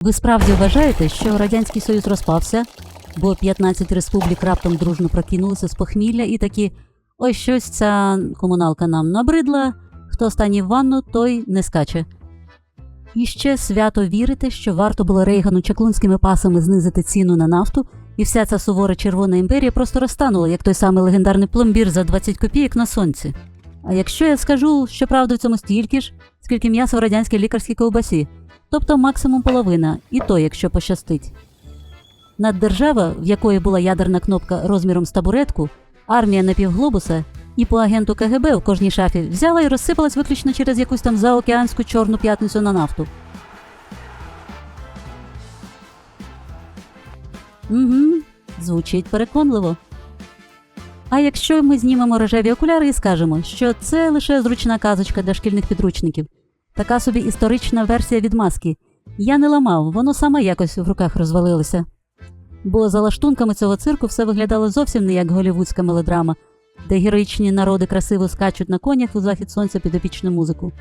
Ви справді вважаєте, що Радянський Союз розпався, бо 15 республік раптом дружно прокинулися з похмілля і такі «Ой, щось ця комуналка нам набридла, хто останній в ванну, той не скаче». І ще свято вірите, що варто було Рейгану чаклунськими пасами знизити ціну на нафту, і вся ця сувора червона імперія просто розтанула, як той самий легендарний пломбір за 20 копійок на сонці. А якщо я скажу, що правда в цьому стільки ж, скільки м'яса в радянській лікарській ковбасі, тобто максимум половина, і то, якщо пощастить. Наддержава, в якої була ядерна кнопка розміром з табуретку, армія напівглобуса і по агенту КГБ в кожній шафі взяла і розсипалась виключно через якусь там заокеанську чорну п'ятницю на нафту. Звучить переконливо. А якщо ми знімемо рожеві окуляри і скажемо, що це лише зручна казочка для шкільних підручників, така собі історична версія відмазки. Я не ламав, воно саме якось в руках розвалилося. Бо за лаштунками цього цирку все виглядало зовсім не як голівудська мелодрама, де героїчні народи красиво скачуть на конях у захід сонця під епічну музику.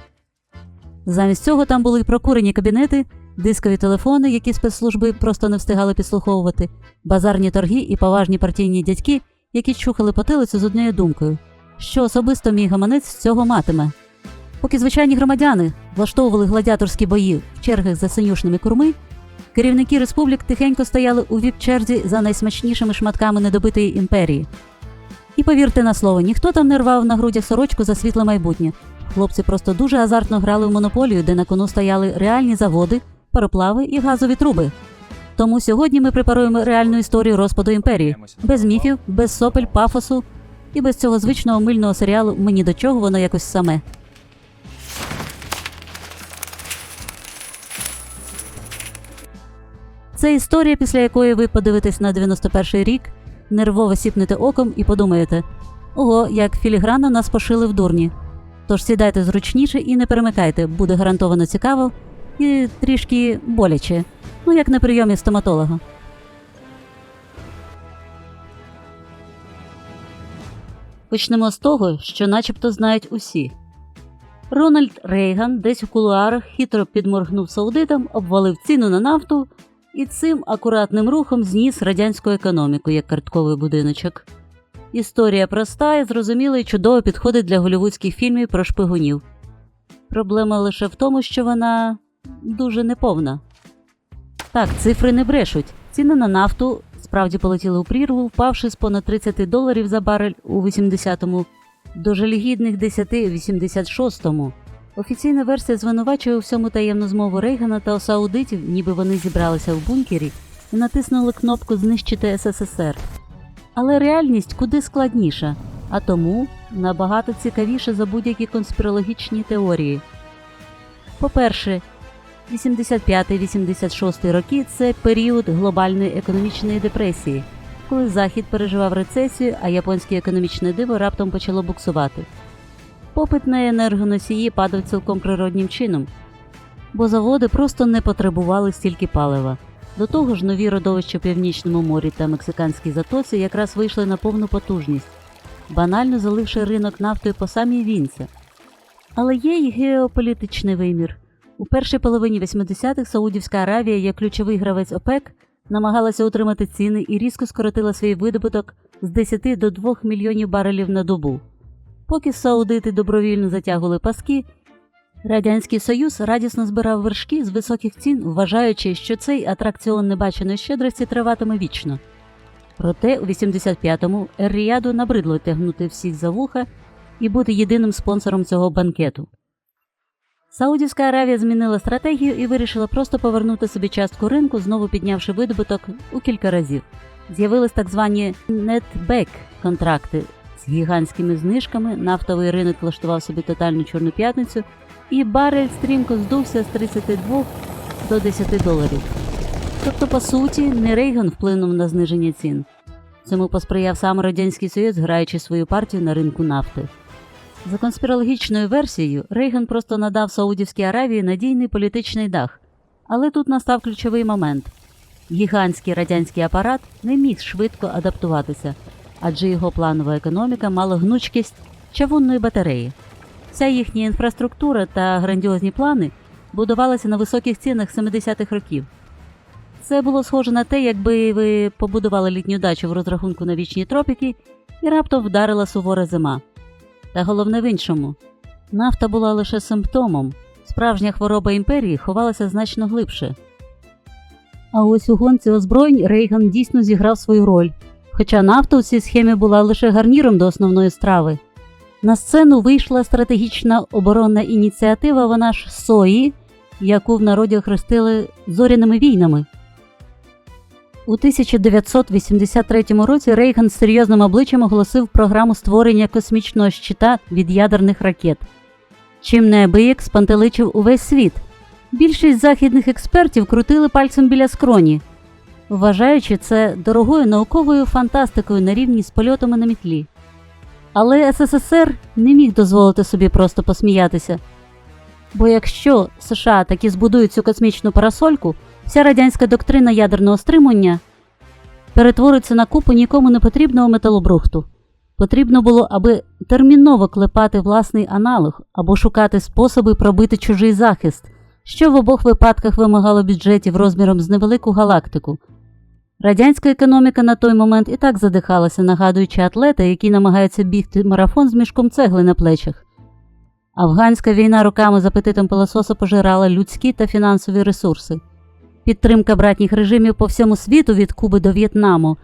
Замість цього там були прокурені кабінети, дискові телефони, які спецслужби просто не встигали підслуховувати, базарні торги і поважні партійні дядьки, які чухали потилицю з однією думкою, що особисто мій гаманець з цього матиме. Поки звичайні громадяни влаштовували гладіаторські бої в чергах за синюшними курми, керівники республік тихенько стояли у віп-черзі за найсмачнішими шматками недобитої імперії. І повірте на слово, ніхто там не рвав на грудях сорочку за світле майбутнє. Хлопці просто дуже азартно грали в монополію, де на кону стояли реальні заводи, пароплави і газові труби. Тому сьогодні ми препаруємо реальну історію розпаду імперії. Без міфів, без сопель, пафосу і без цього звичного мильного серіалу «Мені до чого, воно якось саме». Це історія, після якої ви подивитесь на 91-й рік, нервово сіпнете оком і подумаєте «Ого, як філігранно нас пошили в дурні». Тож сідайте зручніше і не перемикайте, буде гарантовано цікаво і трішки боляче. Ну, як на прийомі стоматолога. Почнемо з того, що начебто знають усі. Рональд Рейган десь у кулуарах хитро підморгнув саудитам, обвалив ціну на нафту і цим акуратним рухом зніс радянську економіку, як картковий будиночок. Історія проста і зрозуміла і чудово підходить для голлівудських фільмів про шпигунів. Проблема лише в тому, що вона дуже неповна. Так, цифри не брешуть. Ціни на нафту справді полетіли у прірву, впавши з понад $30 за барель у 80-му до жалюгідних 10 у 86-му. Офіційна версія звинувачує у всьому таємну змову Рейгана та саудитів, ніби вони зібралися в бункері і натиснули кнопку «Знищити СССР». Але реальність куди складніша, а тому набагато цікавіше за будь-які конспірологічні теорії. По-перше, 85-86 роки – це період глобальної економічної депресії, коли Захід переживав рецесію, а японське економічне диво раптом почало буксувати. Попит на енергоносії падав цілком природнім чином, бо заводи просто не потребували стільки палива. До того ж, нові родовища в Північному морі та Мексиканській затоці якраз вийшли на повну потужність, банально заливши ринок нафтою по самій вінці. Але є й геополітичний вимір. У першій половині 80-х Саудівська Аравія, як ключовий гравець ОПЕК, намагалася утримати ціни і різко скоротила свій видобуток з 10 до 2 мільйонів барелів на добу. Поки саудити добровільно затягували паски, Радянський Союз радісно збирав вершки з високих цін, вважаючи, що цей атракціон небаченої щедрості триватиме вічно. Проте у 85-му Ер-Ріяду набридло тягнути всіх за вуха і бути єдиним спонсором цього банкету. Саудівська Аравія змінила стратегію і вирішила просто повернути собі частку ринку, знову піднявши видобуток у кілька разів. З'явились так звані «нетбек»-контракти з гігантськими знижками, нафтовий ринок влаштував собі тотальну чорну п'ятницю, і барель стрімко здувся з 32 до $10. Тобто, по суті, не Рейган вплинув на зниження цін. Цьому посприяв сам Радянський Союз, граючи свою партію на ринку нафти. За конспірологічною версією, Рейган просто надав Саудівській Аравії надійний політичний дах. Але тут настав ключовий момент. Гігантський радянський апарат не міг швидко адаптуватися, адже його планова економіка мала гнучкість чавунної батареї. Вся їхня інфраструктура та грандіозні плани будувалися на високих цінах 70-х років, Це було схоже на те, якби ви побудували літню дачу в розрахунку на вічні тропіки і раптом вдарила сувора зима. Та головне в іншому. Нафта була лише симптомом. Справжня хвороба імперії ховалася значно глибше. А ось у гонці озброєнь Рейган дійсно зіграв свою роль, хоча нафта у цій схемі була лише гарніром до основної страви. На сцену вийшла стратегічна оборонна ініціатива, вона ж СОІ, яку в народі охрестили «зоряними війнами». У 1983 році Рейган з серйозним обличчям оголосив програму створення космічного щита від ядерних ракет, чим неабияк спантеличив увесь світ. Більшість західних експертів крутили пальцем біля скроні, вважаючи це дорогою науковою фантастикою на рівні з польотами на мітлі. Але СССР не міг дозволити собі просто посміятися. Бо якщо США таки збудують цю космічну парасольку, вся радянська доктрина ядерного стримування перетвориться на купу нікому не потрібного металобрухту. Потрібно було, аби терміново клепати власний аналог або шукати способи пробити чужий захист, що в обох випадках вимагало бюджетів розміром з невелику галактику. Радянська економіка на той момент і так задихалася, нагадуючи атлета, який намагається бігти марафон з мішком цегли на плечах. Афганська війна роками з апетитом пилососа пожирала людські та фінансові ресурси. Підтримка братніх режимів по всьому світу від Куби до В'єтнаму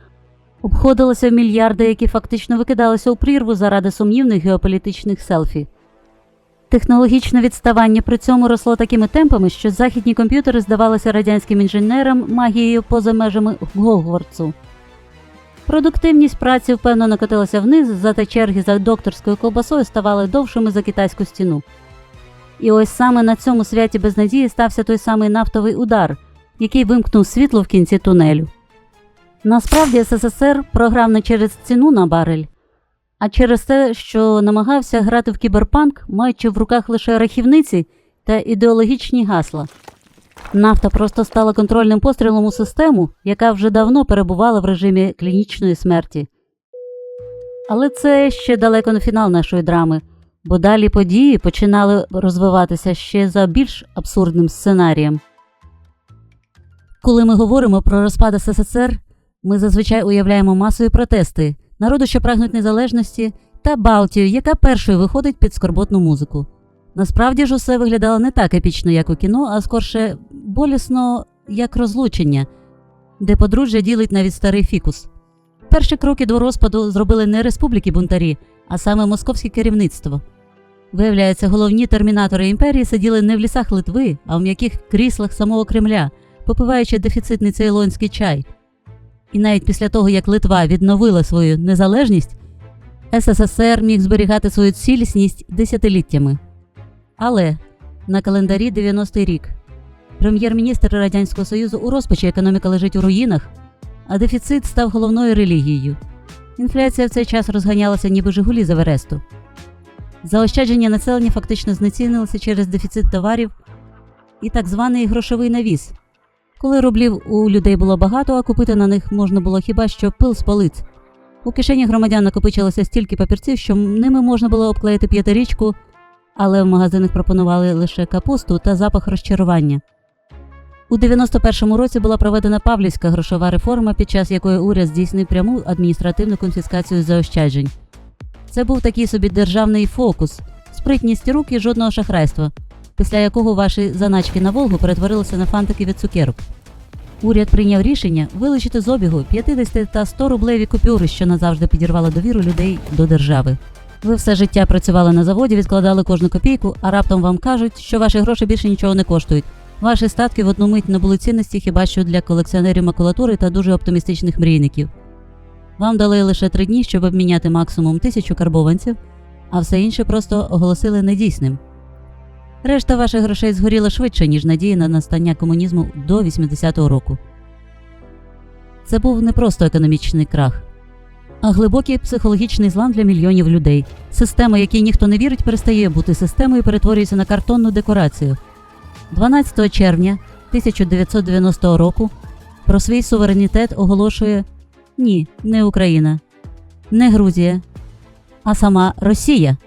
обходилася в мільярди, які фактично викидалися у прірву заради сумнівних геополітичних селфі. Технологічне відставання при цьому росло такими темпами, що західні комп'ютери здавалися радянським інженерам магією поза межами Гогвартсу. Продуктивність праці впевнено накотилася вниз, зате черги за докторською ковбасою ставали довшими за китайську стіну. І ось саме на цьому святі безнадії стався той самий нафтовий удар, який вимкнув світло в кінці тунелю. Насправді СССР програв не через ціну на барель, а через те, що намагався грати в кіберпанк, маючи в руках лише рахівниці та ідеологічні гасла. Нафта просто стала контрольним пострілом у систему, яка вже давно перебувала в режимі клінічної смерті. Але це ще далеко не фінал нашої драми, бо далі події починали розвиватися ще за більш абсурдним сценарієм. Коли ми говоримо про розпад СССР, ми зазвичай уявляємо масові протести, народу, що прагнуть незалежності, та Балтію, яка першою виходить під скорботну музику. Насправді ж усе виглядало не так епічно, як у кіно, а скорше болісно, як розлучення, де подружжя ділить навіть старий фікус. Перші кроки до розпаду зробили не республіки-бунтарі, а саме московське керівництво. Виявляється, головні термінатори імперії сиділи не в лісах Литви, а в м'яких кріслах самого Кремля, попиваючи дефіцитний цейлонський чай. І навіть після того, як Литва відновила свою незалежність, СССР міг зберігати свою цілісність десятиліттями. Але на календарі 90-й рік. Прем'єр-міністр Радянського Союзу у розпачі, економіка лежить у руїнах, а дефіцит став головною релігією. Інфляція в цей час розганялася ніби «Жигулі» з Евересту. Заощадження населення фактично знецінилося через дефіцит товарів і так званий грошовий навіс. Коли рублів у людей було багато, а купити на них можна було хіба що пил з полиць. У кишені громадян накопичилося стільки папірців, що ними можна було обклеїти п'ятирічку, але в магазинах пропонували лише капусту та запах розчарування. У 91-му році була проведена Павлівська грошова реформа, під час якої уряд здійснив пряму адміністративну конфіскацію заощаджень. Це був такий собі державний фокус, спритність рук і жодного шахрайства, після якого ваші заначки на Волгу перетворилися на фантики від цукерок. Уряд прийняв рішення вилучити з обігу 50 та 100 рублеві купюри, що назавжди підірвало довіру людей до держави. Ви все життя працювали на заводі, відкладали кожну копійку, а раптом вам кажуть, що ваші гроші більше нічого не коштують. Ваші статки в одну мить набули цінності хіба що для колекціонерів макулатури та дуже оптимістичних мрійників. Вам дали лише 3 дні, щоб обміняти максимум 1000 карбованців, а все інше просто оголосили недійсним. Решта ваших грошей згоріла швидше, ніж надія на настання комунізму до 80-го року. Це був не просто економічний крах, а глибокий психологічний злам для мільйонів людей. Система, якій ніхто не вірить, перестає бути системою і перетворюється на картонну декорацію. 12 червня 1990 року про свій суверенітет оголошує ні, не Україна, не Грузія, а сама Росія.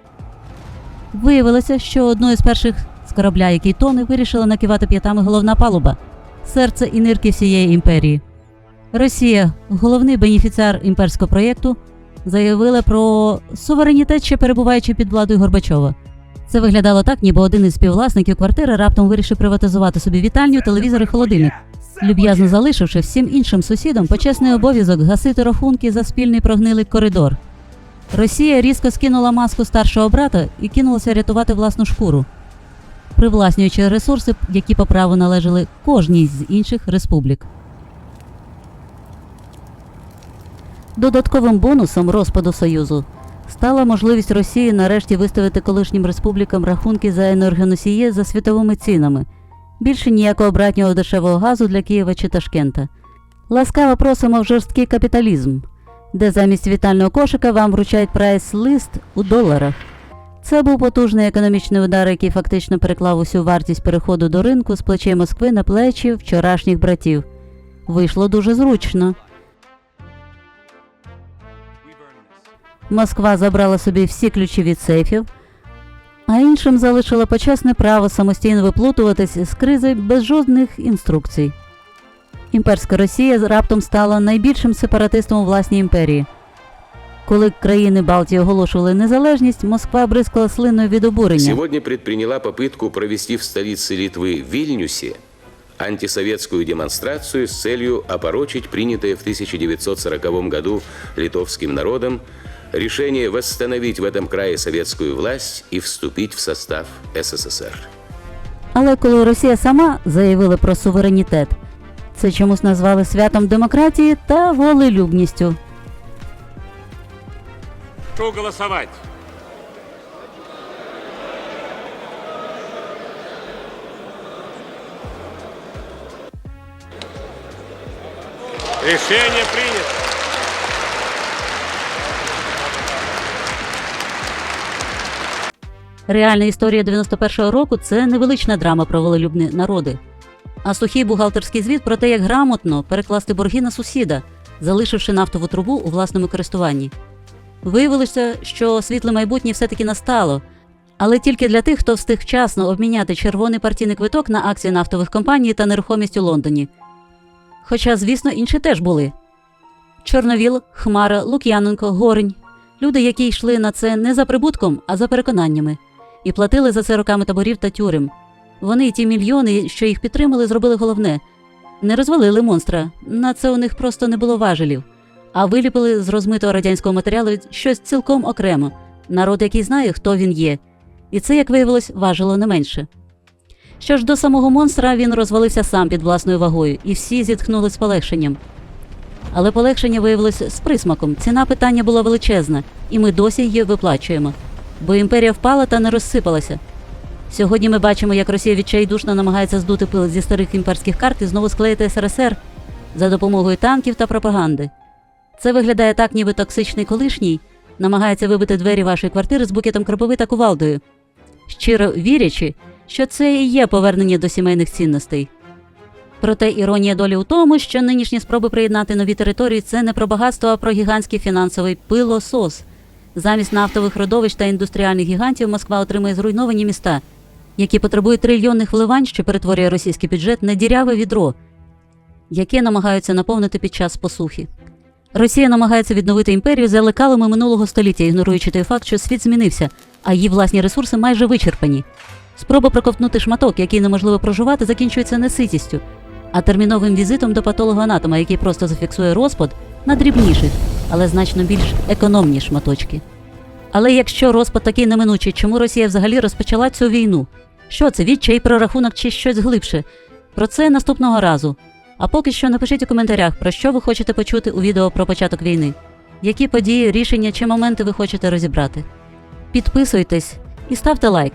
Виявилося, що одною з перших з корабля, який тоне, вирішила накивати п'ятами головна палуба. серце і нирки всієї імперії. Росія, головний бенефіціар імперського проєкту, заявила про суверенітет, ще перебуваючи під владою Горбачова. Це виглядало так, ніби один із співвласників квартири раптом вирішив приватизувати собі вітальню, телевізор і холодильник, люб'язно залишивши всім іншим сусідам почесний обов'язок гасити рахунки за спільний прогнилий коридор. Росія різко скинула маску старшого брата і кинулася рятувати власну шкуру, привласнюючи ресурси, які по праву належали кожній з інших республік. Додатковим бонусом розпаду Союзу стала можливість Росії нарешті виставити колишнім республікам рахунки за енергоносії за світовими цінами. Більше ніякого братнього дешевого газу для Києва чи Ташкента. Ласкаво просимо в жорсткий капіталізм, де замість вітального кошика вам вручають прайс-лист у доларах. Це був потужний економічний удар, який фактично переклав усю вартість переходу до ринку з плечей Москви на плечі вчорашніх братів. Вийшло дуже зручно. Москва забрала собі всі ключі від сейфів, а іншим залишила почесне право самостійно виплутуватись з кризи без жодних інструкцій. Імперська Росія раптом стала найбільшим сепаратистом у власній імперії. Коли країни Балтії оголошували незалежність, Москва бризкала слиною від обурення. Сегодня предприняла попытку провести в столице Литвы Вильнюсе антисоветскую демонстрацию с целью опорочить принятое в 1940 году литовским народом решение восстановить в этом крае советскую власть и вступить в состав СССР. Але коли Росія сама заявила про суверенітет, це чомусь назвали святом демократії та волелюбністю. Прошу голосовать. Решение принято. Реальна історія 91-го року – це невелична драма про волелюбні народи, а сухий бухгалтерський звіт про те, як грамотно перекласти борги на сусіда, залишивши нафтову трубу у власному користуванні. Виявилося, що світле майбутнє все-таки настало, але тільки для тих, хто встиг вчасно обміняти червоний партійний квиток на акції нафтових компаній та нерухомість у Лондоні. Хоча, звісно, інші теж були. Чорновіл, Хмара, Лук'яненко, Горень – люди, які йшли на це не за прибутком, а за переконаннями. І платили за це роками таборів та тюрем. Вони і ті мільйони, що їх підтримали, зробили головне. Не розвалили монстра, на це у них просто не було важелів. А виліпили з розмитого радянського матеріалу щось цілком окремо. Народ, який знає, хто він є. І це, як виявилось, важило не менше. Що ж до самого монстра, він розвалився сам під власною вагою, і всі зітхнули з полегшенням. Але полегшення виявилось з присмаком. Ціна питання була величезна, і ми досі її виплачуємо. Бо імперія впала та не розсипалася. Сьогодні ми бачимо, як Росія відчайдушно намагається здути пил зі старих імперських карт і знову склеїти СРСР за допомогою танків та пропаганди. Це виглядає так, ніби токсичний колишній намагається вибити двері вашої квартири з букетом кропиви та кувалдою, щиро вірячи, що це і є повернення до сімейних цінностей. Проте іронія долі у тому, що нинішні спроби приєднати нові території – це не про багатство, а про гігантський фінансовий пилосос. Замість нафтових родовищ та індустріальних гігантів Москва отримує зруйновані міста, які потребують трильйонних вливань, що перетворює російський бюджет на діряве відро, яке намагаються наповнити під час посухи. Росія намагається відновити імперію за лекалами минулого століття, ігноруючи той факт, що світ змінився, а її власні ресурси майже вичерпані. Спроба проковтнути шматок, який неможливо прожувати, закінчується не ситістю, а терміновим візитом до патолога-анатома, який просто зафіксує розпад на дрібніших, але значно більш економні шматочки. Але якщо розпад такий неминучий, чому Росія взагалі розпочала цю війну? Що це, відчай, прорахунок чи щось глибше? Про це наступного разу. А поки що напишіть у коментарях, про що ви хочете почути у відео про початок війни. Які події, рішення чи моменти ви хочете розібрати. Підписуйтесь і ставте лайк.